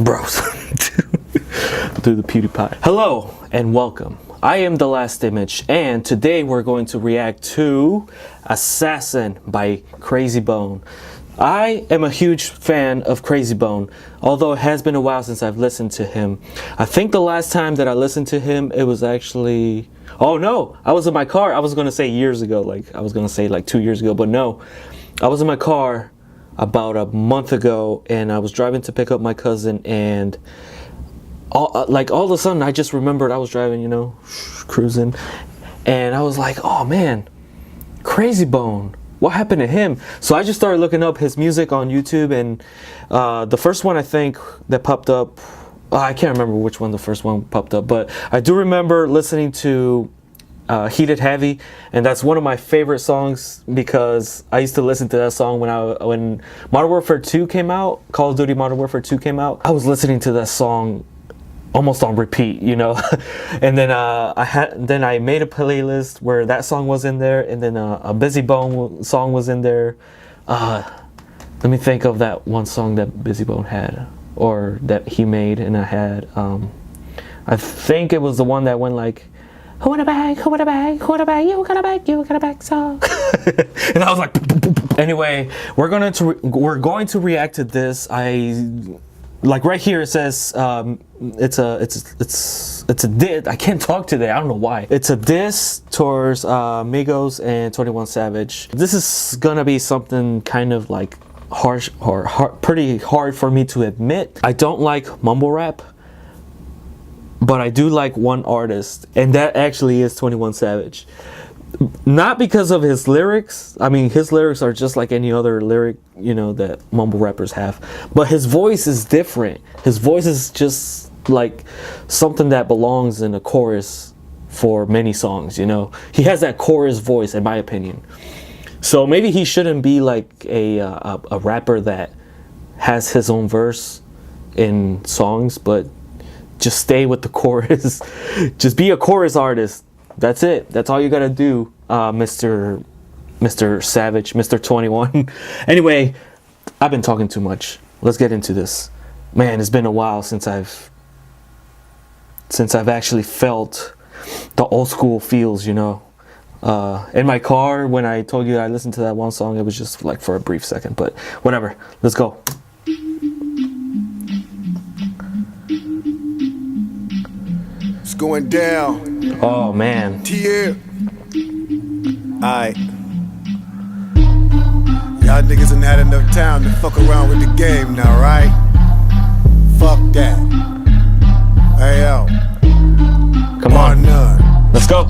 bros. Do the PewDiePie. Hello and welcome. I am The Last Image, and today we're going to react to Assassin by KRAYZIE. I am a huge fan of KRAYZIE, although it has been a while since I've listened to him. I think the last time that I listened to him, it was actually... Oh no, I was in my car. I was going to say years ago, I was going to say 2 years ago, but no. I was in my car about a month ago, and I was driving to pick up my cousin, and all of a sudden I just remembered I was driving, cruising, and I was like, oh man, KRAYZIE, what happened to him? So I just started looking up his music on YouTube, and the first one I think that popped up, I can't remember which one the first one popped up, but I do remember listening to Heated Heavy, and that's one of my favorite songs because I used to listen to that song when Modern Warfare 2 came out, Call of Duty Modern Warfare 2 came out. I was listening to that song almost on repeat, and then I made a playlist where that song was in there, and then a Busy Bone song was in there. Let me think of that one song that Busy Bone had, or that he made, and I had I think it was the one that went like, who in a bag, who in a bag, who in a bag, you got a bag, you got a bag song. And I was like, anyway, we're going to react to this. Like here it says it's a diss. I can't talk today. I don't know why. It's a diss towards Migos and 21 Savage. This is gonna be something kind of like harsh or pretty hard for me to admit. I don't like mumble rap, but I do like one artist, and that actually is 21 Savage. Not because of his lyrics. I mean, his lyrics are just like any other lyric, that mumble rappers have. But his voice is different. His voice is just like something that belongs in a chorus for many songs, He has that chorus voice, in my opinion. So maybe he shouldn't be like a rapper that has his own verse in songs, but just stay with the chorus. Just be a chorus artist. That's it. That's all you gotta do, Mr. Savage, Mr. 21. Anyway, I've been talking too much. Let's get into this. Man, it's been a while since I've actually felt the old school feels, in my car, when I told you I listened to that one song, it was just like for a brief second, but whatever. Let's go. It's going down. Oh man. Yeah. Alright. Y'all niggas ain't had enough time to fuck around with the game now, right? Fuck that. Hey yo. Come on. None. Let's go.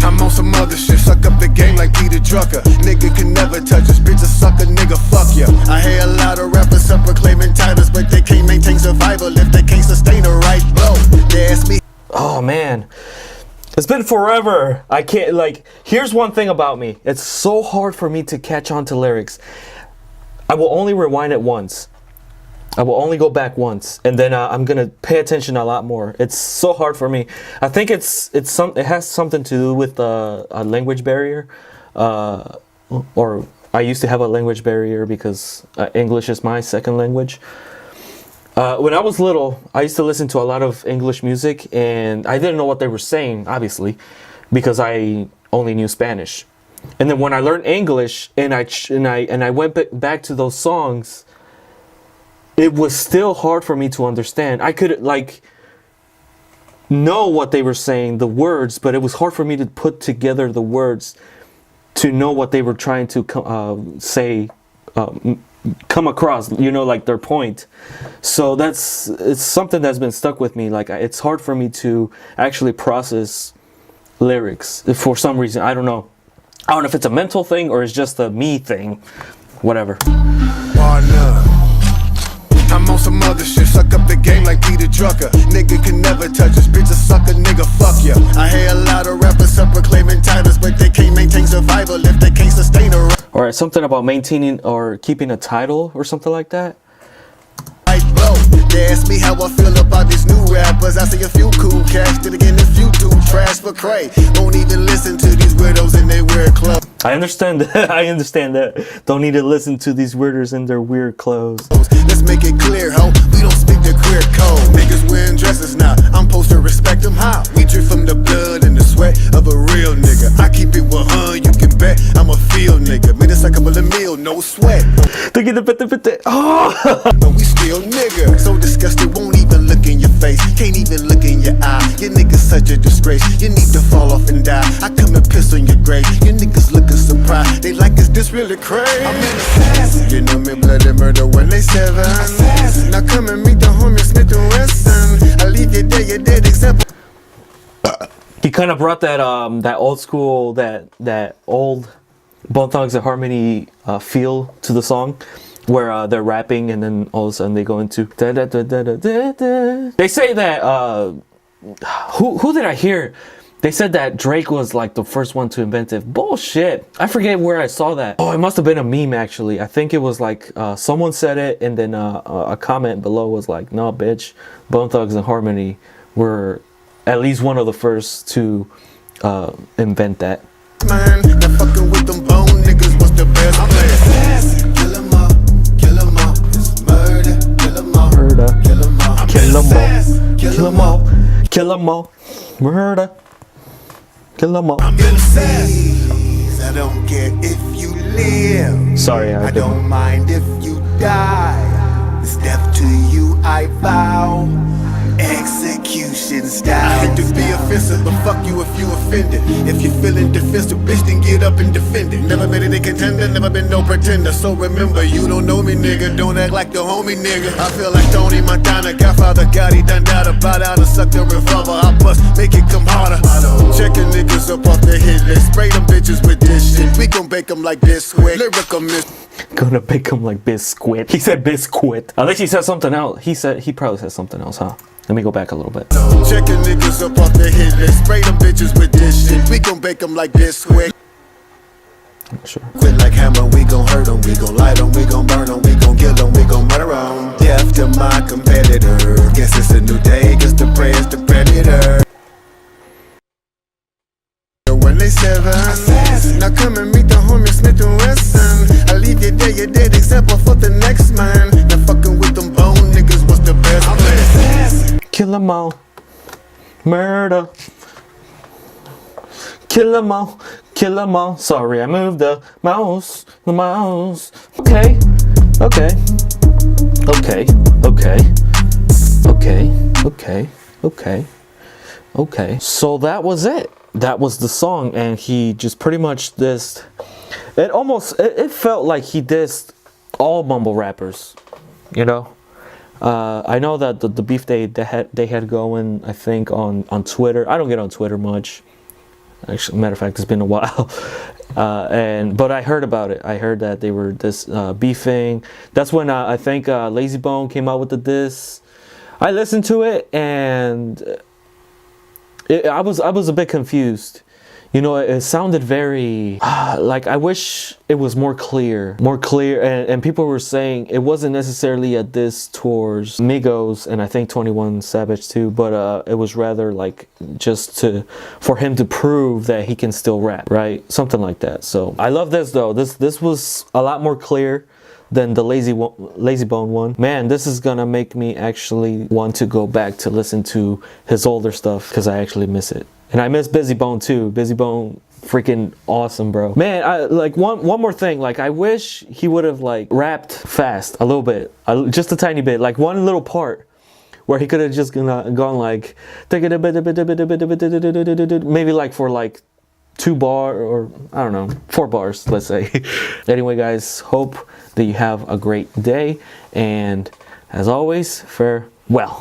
I'm on some other shit, suck up the game like Peter Drucker. Nigga can never touch us, bitch a sucker, nigga, fuck ya. I hear a lot of rappers up proclaiming titles, but they can't maintain survival if they can't sustain a right blow. They ask me. Oh man, it's been forever. I can't, here's one thing about me. It's so hard for me to catch on to lyrics. I will only rewind it once. I will only go back once, and then I'm gonna pay attention a lot more. It's so hard for me. I think it has something to do with a language barrier, or I used to have a language barrier because English is my second language. When I was little, I used to listen to a lot of English music, and I didn't know what they were saying, obviously, because I only knew Spanish. And then when I learned English and I went back to those songs, it was still hard for me to understand. I could know what they were saying, the words, but it was hard for me to put together the words to know what they were trying to say, come across, their point. So it's something that's been stuck with me. It's hard for me to actually process lyrics for some reason. I don't know if it's a mental thing or it's just a me thing. Whatever. I'm on some other shit, suck up the game like Peter Drucker. Nigga can never touch us, bitch a sucker, nigga, fuck ya. I hear a lot of rappers up proclaiming titles, but they can't maintain survival if they can't sustain a right. Alright, something about maintaining or keeping a title or something like that. They ask me how I feel about these new rappers. I see a few cool cats, then again a few too trash for cray. Won't even listen to these weirdos in their weird clothes. I understand that. I understand that. Don't need to listen to these weirdos in their weird clothes. Let's make it clear, ho. We don't speak the queer code. sweat. Oh! But we still nigga. So disgusted, won't even look in your face. Can't even look in your eye. Your niggas such a disgrace. You need to fall off and die. I come and piss on your grave. You niggas looking surprised. They like, is this really crazy? I'm an assassin. You know me, bloody murder when they 7. Assassin. Now come and meet the homie Smith and Wesson. I leave you there, you're dead example. He kind of brought that that old school, that old Bone Thugs and Harmony feel to the song, where they're rapping and then all of a sudden they go into da da da da da da da. They say that who did I hear? They said that Drake was like the first one to invent it. Bullshit. I forget where I saw that. Oh, it must have been a meme actually. I think it was like someone said it and then a comment below was like, "No, bitch, Bone Thugs and Harmony were at least one of the first to invent that." Man, that fucking with them bone niggas was the best. I'm like, assassin. Kill 'em all, kill 'em all. It's murder, kill 'em all, Murder, kill 'em all. kill 'em all, kill 'em all, kill 'em all. Murder, kill 'em all. I'm in the I don't care if you live. Sorry, I don't mind if you die. It's death to you, I vow. Execution style. I hate to be offensive, but fuck you if you offended. If you feeling defensive, bitch, then get up and defend it. Never been any contender, never been no pretender. So remember, you don't know me, nigga. Don't act like the homie, nigga. I feel like Tony Montana, Godfather, Gotti, done died about out and suck the revolver. I bust, make it come harder. Checking niggas up off the hit list. Spray them bitches with this shit. We gon' bake them like biscuit. Lyrical miss. Gonna bake him like biscuit. He said biscuit. Unless he said something else. He probably said something else, huh? Let me go back a little bit. Checking niggas up off the hit list. Spray them bitches with this shit. We gon' bake them like biscuit. Sure. Quit like hammer, we gon' hurt them. We gon' light them, we gon' burn them. We gon' kill them, we gon' murder them. Death to my competitor. Guess it's a new day, guess the prey is the predator. When they 7. Assassin. Now come and meet the homie Smith and Wesson. I leave you there, you're dead example for the next man. Now fucking with them bone niggas was the best. I'm an assassin. Kill 'em all. Murder. Kill 'em all. Kill 'em all. Sorry, I moved the mouse. The mouse. Okay. Okay. Okay. Okay. Okay. Okay. Okay. Okay. So that was it. That was the song, and he just pretty much dissed. It felt like he dissed all mumble rappers, you know. I know that the beef they had going, I think on Twitter. I don't get on Twitter much. Actually, matter of fact, it's been a while. But I heard about it. I heard that they were beefing. That's when I think Lazy Bone came out with the diss. I listened to it and I was a bit confused. You know, it sounded very like I wish it was more clear, and people were saying it wasn't necessarily a diss towards Migos and I think 21 Savage too, but it was rather like just for him to prove that he can still rap, right? Something like that. So I love this though. This was a lot more clear than the Lazy Bone one. Man, this is gonna make me actually want to go back to listen to his older stuff because I actually miss it. And I miss Busy Bone too. Busy Bone, freaking awesome, bro. Man, I like one more thing. Like I wish he would have like rapped fast a little bit, just a tiny bit, like one little part where he could have just gone like maybe like for like 2 bars or I don't know, 4 bars, let's say. Anyway, guys, hope that you have a great day, and as always, farewell.